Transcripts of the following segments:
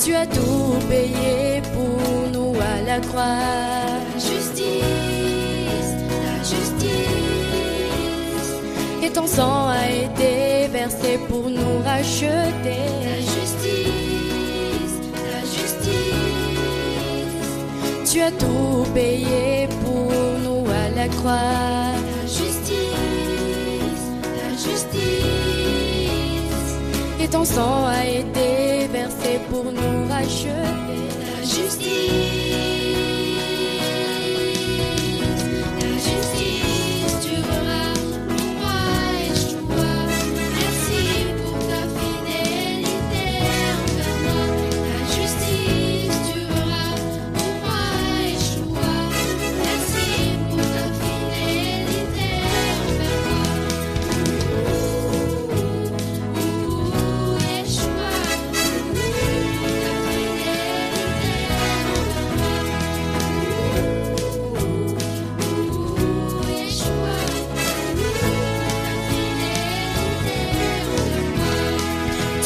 Tu as tout payé pour nous à la croix. La justice, la justice. Et ton sang a été versé pour nous racheter. La justice, la justice. Tu as tout payé pour nous à la croix. La justice, la justice. Et ton sang a été versé pour nous racheter. La justice, tu verras pour moi Yeshua. Merci pour ta fidélité envers moi. La justice, tu verras pour moi Yeshua. Merci pour ta fidélité envers moi. Yeshua,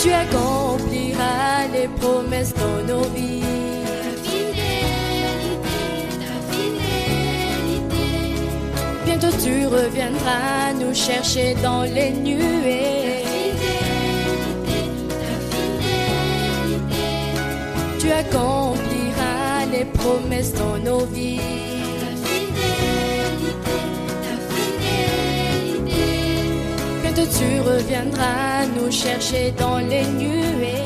Tu accompliras les promesses dans nos vies. ta fidélité, ta fidélité. Bientôt tu reviendras nous chercher dans les nuées. Ta fidélité, Tu accompliras les promesses dans nos vies. ta fidélité, ta fidélité. Bientôt tu reviendras nous chercher dans les nuées.